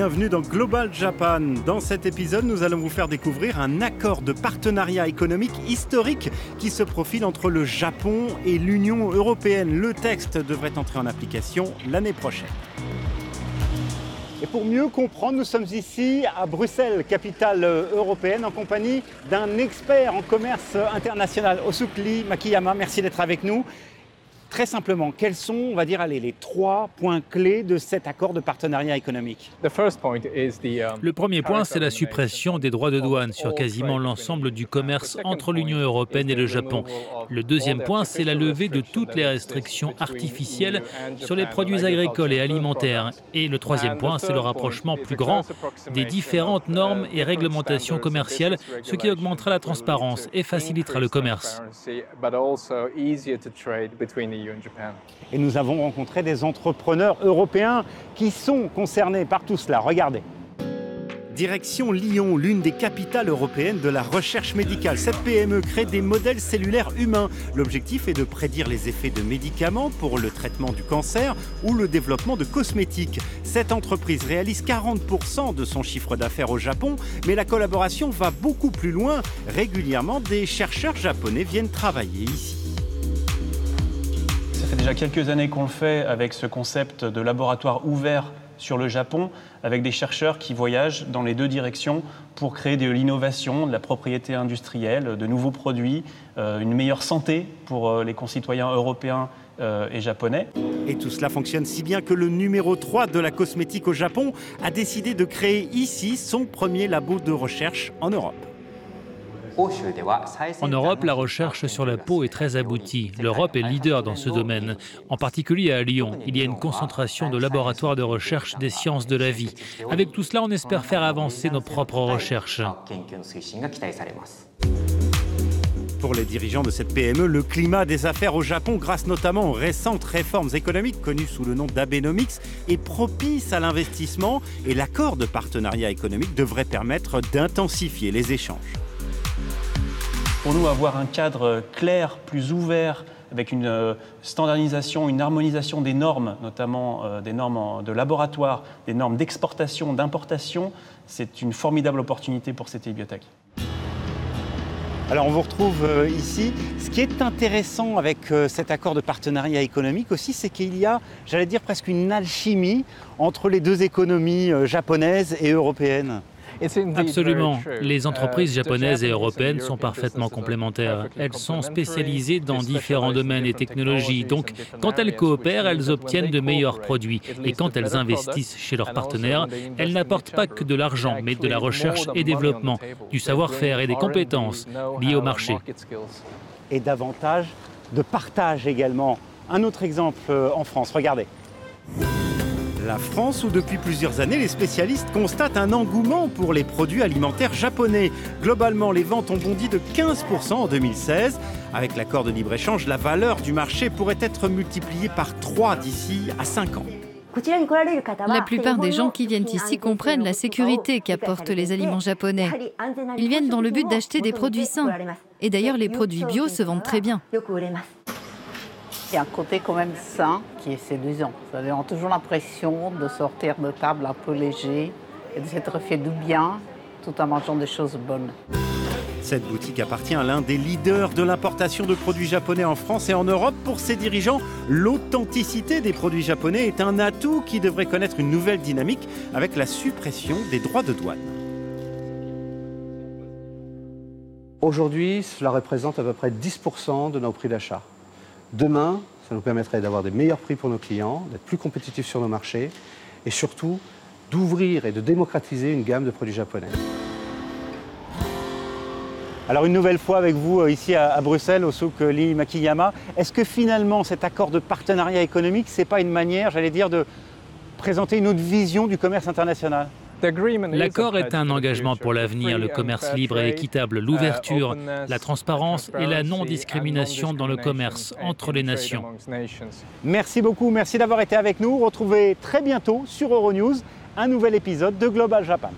bienvenue dans Global Japan. Dans cet épisode, nous allons vous faire découvrir un accord de partenariat économique historique qui se profile entre le Japon et l'Union européenne. Le texte devrait entrer en application l'année prochaine. Et pour mieux comprendre, nous sommes ici à Bruxelles, capitale européenne, en compagnie d'un expert en commerce international, Osuke Makiyama. Merci d'être avec nous. Très simplement, quels sont, on va dire, les 3 points clés de cet accord de partenariat économique? Le premier point, c'est la suppression des droits de douane sur quasiment l'ensemble du commerce entre l'Union européenne et le Japon. Le deuxième point, c'est la levée de toutes les restrictions artificielles sur les produits agricoles et alimentaires. Et le troisième point, c'est le rapprochement plus grand des différentes normes et réglementations commerciales, ce qui augmentera la transparence et facilitera le commerce. Et nous avons rencontré des entrepreneurs européens qui sont concernés par tout cela. Regardez. Direction Lyon, l'une des capitales européennes de la recherche médicale. Cette PME crée des modèles cellulaires humains. L'objectif est de prédire les effets de médicaments pour le traitement du cancer ou le développement de cosmétiques. Cette entreprise réalise 40% de son chiffre d'affaires au Japon, mais la collaboration va beaucoup plus loin. Régulièrement, des chercheurs japonais viennent travailler ici. Ça fait déjà quelques années qu'on le fait avec ce concept de laboratoire ouvert sur le Japon, avec des chercheurs qui voyagent dans les deux directions pour créer de l'innovation, de la propriété industrielle, de nouveaux produits, une meilleure santé pour les concitoyens européens et japonais. Et tout cela fonctionne si bien que le numéro 3 de la cosmétique au Japon a décidé de créer ici son premier labo de recherche en Europe. En Europe, la recherche sur la peau est très aboutie. L'Europe est leader dans ce domaine. En particulier à Lyon, il y a une concentration de laboratoires de recherche des sciences de la vie. Avec tout cela, on espère faire avancer nos propres recherches. Pour les dirigeants de cette PME, le climat des affaires au Japon, grâce notamment aux récentes réformes économiques connues sous le nom d'Abenomics, est propice à l'investissement et l'accord de partenariat économique devrait permettre d'intensifier les échanges. Pour nous, avoir un cadre clair, plus ouvert, avec une standardisation, une harmonisation des normes, notamment des normes de laboratoire, des normes d'exportation, d'importation, c'est une formidable opportunité pour CTI Biotech. Alors on vous retrouve ici. Ce qui est intéressant avec cet accord de partenariat économique aussi, c'est qu'il y a, j'allais dire, presque une alchimie entre les deux économies japonaises et européennes. Absolument. Les entreprises japonaises et européennes sont parfaitement complémentaires. Elles sont spécialisées dans différents domaines et technologies. Donc, quand elles coopèrent, elles obtiennent de meilleurs produits. Et quand elles investissent chez leurs partenaires, elles n'apportent pas que de l'argent, mais de la recherche et développement, du savoir-faire et des compétences liées au marché. Et davantage de partage également. Un autre exemple en France, regardez. La France, où depuis plusieurs années, les spécialistes constatent un engouement pour les produits alimentaires japonais. Globalement, les ventes ont bondi de 15% en 2016. Avec l'accord de libre-échange, la valeur du marché pourrait être multipliée par 3 d'ici à 5 ans. La plupart des gens qui viennent ici comprennent la sécurité qu'apportent les aliments japonais. Ils viennent dans le but d'acheter des produits sains. Et d'ailleurs, les produits bio se vendent très bien. Il y a un côté quand même sain qui est séduisant. On a toujours l'impression de sortir de table un peu léger et de s'être fait du bien tout en mangeant des choses bonnes. Cette boutique appartient à l'un des leaders de l'importation de produits japonais en France et en Europe. Pour ses dirigeants, l'authenticité des produits japonais est un atout qui devrait connaître une nouvelle dynamique avec la suppression des droits de douane. Aujourd'hui, cela représente à peu près 10% de nos prix d'achat. Demain, ça nous permettrait d'avoir des meilleurs prix pour nos clients, d'être plus compétitifs sur nos marchés et surtout d'ouvrir et de démocratiser une gamme de produits japonais. Alors une nouvelle fois avec vous ici à Bruxelles, Osuke Makiyama, est-ce que finalement cet accord de partenariat économique, ce n'est pas une manière, j'allais dire, de présenter une autre vision du commerce international ? L'accord est un engagement pour l'avenir, le commerce libre et équitable, l'ouverture, la transparence et la non-discrimination dans le commerce entre les nations. Merci beaucoup, merci d'avoir été avec nous. Retrouvez très bientôt sur Euronews un nouvel épisode de Global Japan.